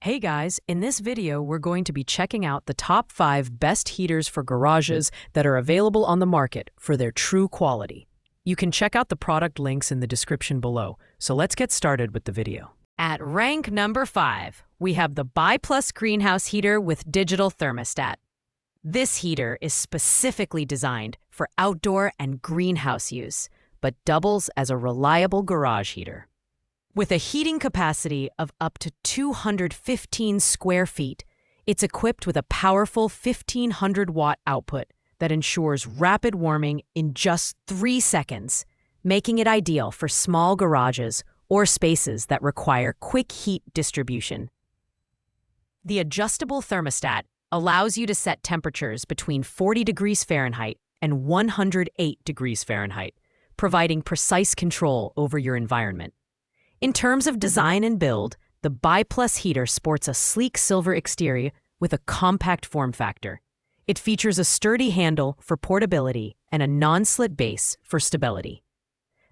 Hey guys, in this video we're going to be checking out the top 5 best heaters for garages that are available on the market for their true quality. You can check out the product links in the description below, so let's get started with the video. At rank number 5, we have the Buy Plus greenhouse heater with digital thermostat. This heater is specifically designed for outdoor and greenhouse use, but doubles as a reliable garage heater. With a heating capacity of up to 215 square feet, it's equipped with a powerful 1500-watt output that ensures rapid warming in just 3 seconds, making it ideal for small garages or spaces that require quick heat distribution. The adjustable thermostat allows you to set temperatures between 40 degrees Fahrenheit and 108 degrees Fahrenheit, providing precise control over your environment. In terms of design and build, the Buy Plus heater sports a sleek silver exterior with a compact form factor. It features a sturdy handle for portability and a non-slit base for stability.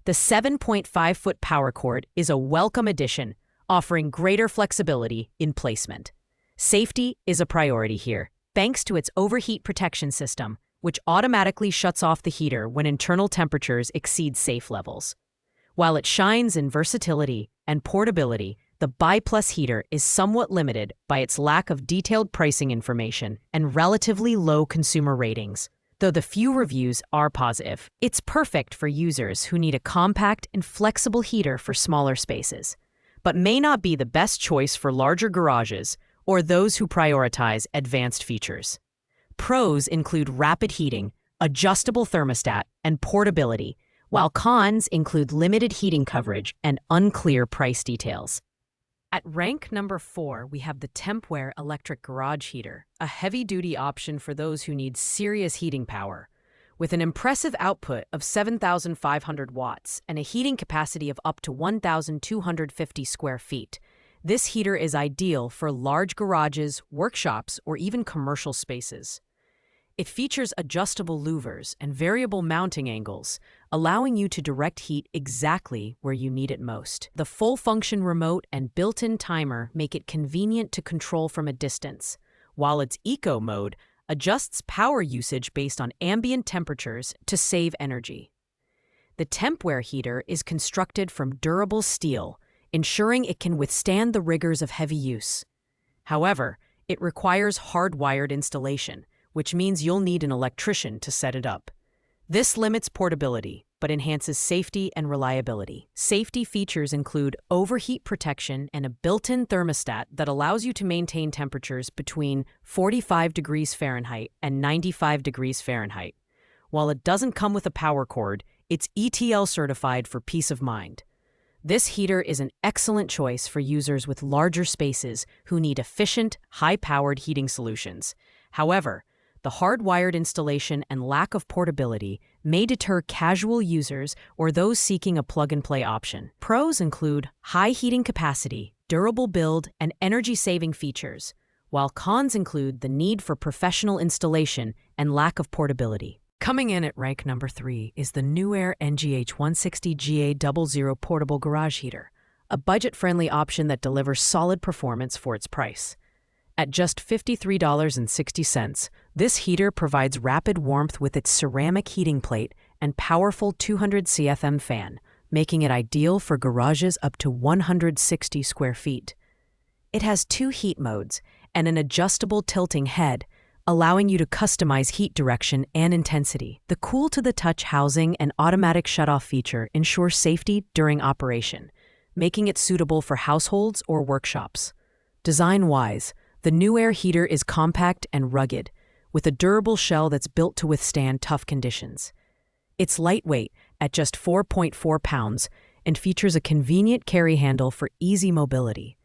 The 7.5-foot power cord is a welcome addition, offering greater flexibility in placement. Safety is a priority here, thanks to its overheat protection system, which automatically shuts off the heater when internal temperatures exceed safe levels. While it shines in versatility and portability, the Buy Plus heater is somewhat limited by its lack of detailed pricing information and relatively low consumer ratings. Though the few reviews are positive, it's perfect for users who need a compact and flexible heater for smaller spaces, but may not be the best choice for larger garages or those who prioritize advanced features. Pros include rapid heating, adjustable thermostat, and portability, while cons include limited heating coverage and unclear price details. At rank number 4, we have the Tempware electric garage heater, a heavy-duty option for those who need serious heating power. With an impressive output of 7,500 watts and a heating capacity of up to 1,250 square feet, this heater is ideal for large garages, workshops, or even commercial spaces. It features adjustable louvers and variable mounting angles, allowing you to direct heat exactly where you need it most. The full-function remote and built-in timer make it convenient to control from a distance, while its eco mode adjusts power usage based on ambient temperatures to save energy. The Tempware heater is constructed from durable steel, ensuring it can withstand the rigors of heavy use. However, it requires hardwired installation, which means you'll need an electrician to set it up. This limits portability, but enhances safety and reliability. Safety features include overheat protection and a built-in thermostat that allows you to maintain temperatures between 45 degrees Fahrenheit and 95 degrees Fahrenheit. While it doesn't come with a power cord, it's ETL certified for peace of mind. This heater is an excellent choice for users with larger spaces who need efficient, high-powered heating solutions. However, the hardwired installation and lack of portability may deter casual users or those seeking a plug-and-play option. Pros include high heating capacity, durable build, and energy-saving features, while cons include the need for professional installation and lack of portability. Coming in at rank number 3 is the Nuaire NGH160GA00 portable garage heater, a budget-friendly option that delivers solid performance for its price. At just $53.60, this heater provides rapid warmth with its ceramic heating plate and powerful 200 CFM fan, making it ideal for garages up to 160 square feet. It has 2 heat modes and an adjustable tilting head, allowing you to customize heat direction and intensity. The cool-to-the-touch housing and automatic shutoff feature ensure safety during operation, making it suitable for households or workshops. Design-wise, the Nuaire heater is compact and rugged, with a durable shell that's built to withstand tough conditions. It's lightweight at just 4.4 pounds and features a convenient carry handle for easy mobility.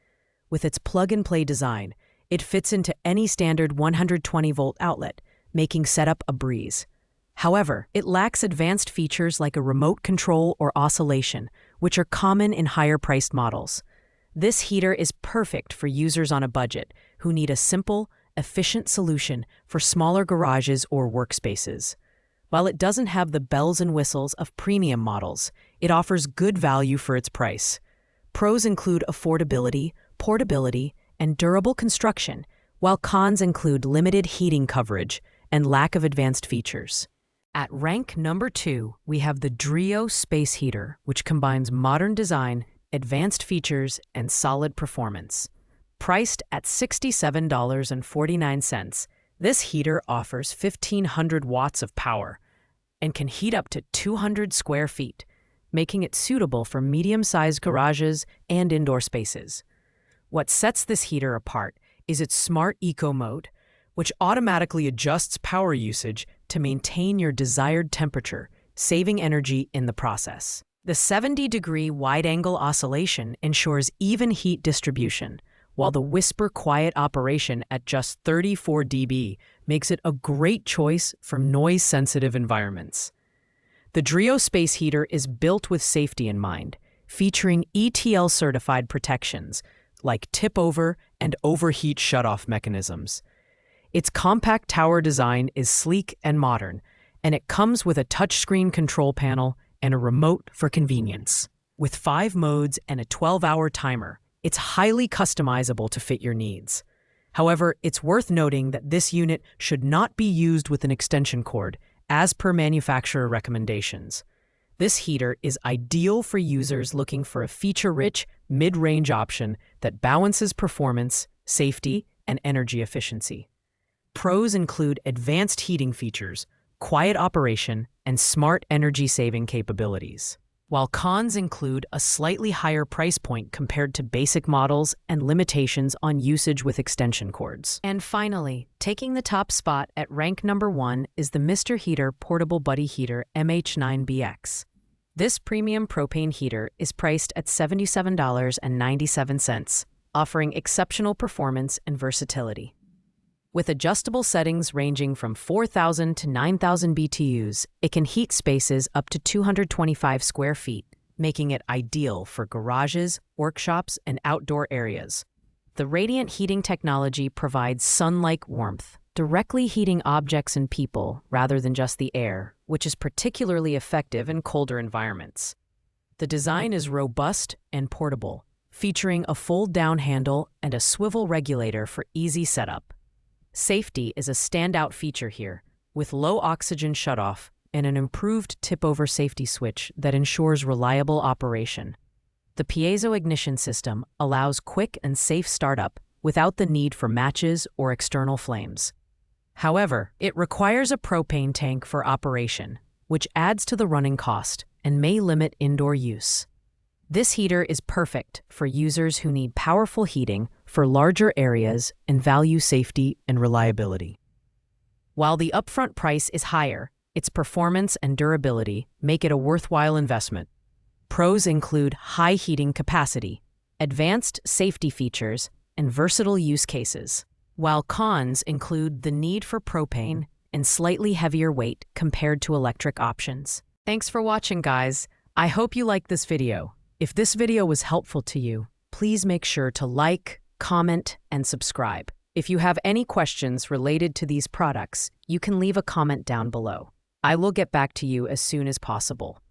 With its plug-and-play design, it fits into any standard 120-volt outlet, making setup a breeze. However, it lacks advanced features like a remote control or oscillation, which are common in higher-priced models. This heater is perfect for users on a budget who need a simple, efficient solution for smaller garages or workspaces. While it doesn't have the bells and whistles of premium models, it offers good value for its price. Pros include affordability, portability, and durable construction, while cons include limited heating coverage and lack of advanced features. At rank number 2, we have the Drio Space Heater, which combines modern design, advanced features, and solid performance. Priced at $67.49, this heater offers 1,500 watts of power and can heat up to 200 square feet, making it suitable for medium-sized garages and indoor spaces. What sets this heater apart is its Smart Eco mode, which automatically adjusts power usage to maintain your desired temperature, saving energy in the process. The 70-degree wide-angle oscillation ensures even heat distribution, while the whisper quiet operation at just 34 dB makes it a great choice for noise-sensitive environments. The Drio Space Heater is built with safety in mind, featuring ETL-certified protections like tip-over and overheat shutoff mechanisms. Its compact tower design is sleek and modern, and it comes with a touchscreen control panel and a remote for convenience. With 5 modes and a 12-hour timer, it's highly customizable to fit your needs. However, it's worth noting that this unit should not be used with an extension cord, as per manufacturer recommendations. This heater is ideal for users looking for a feature-rich, mid-range option that balances performance, safety, and energy efficiency. Pros include advanced heating features, quiet operation, and smart energy-saving capabilities, while cons include a slightly higher price point compared to basic models and limitations on usage with extension cords. And finally, taking the top spot at rank number 1 is the Mr. Heater Portable Buddy Heater MH9BX. This premium propane heater is priced at $77.97, offering exceptional performance and versatility. With adjustable settings ranging from 4,000 to 9,000 BTUs, it can heat spaces up to 225 square feet, making it ideal for garages, workshops, and outdoor areas. The radiant heating technology provides sun-like warmth, directly heating objects and people rather than just the air, which is particularly effective in colder environments. The design is robust and portable, featuring a fold-down handle and a swivel regulator for easy setup. Safety is a standout feature here, with low oxygen shutoff and an improved tip-over safety switch that ensures reliable operation. The piezo ignition system allows quick and safe startup without the need for matches or external flames. However, it requires a propane tank for operation, which adds to the running cost and may limit indoor use. This heater is perfect for users who need powerful heating for larger areas and value safety and reliability. While the upfront price is higher, its performance and durability make it a worthwhile investment. Pros include high heating capacity, advanced safety features, and versatile use cases, while cons include the need for propane and slightly heavier weight compared to electric options. Thanks for watching, guys. I hope you liked this video. If this video was helpful to you, please make sure to like, comment, and subscribe. If you have any questions related to these products, you can leave a comment down below. I will get back to you as soon as possible.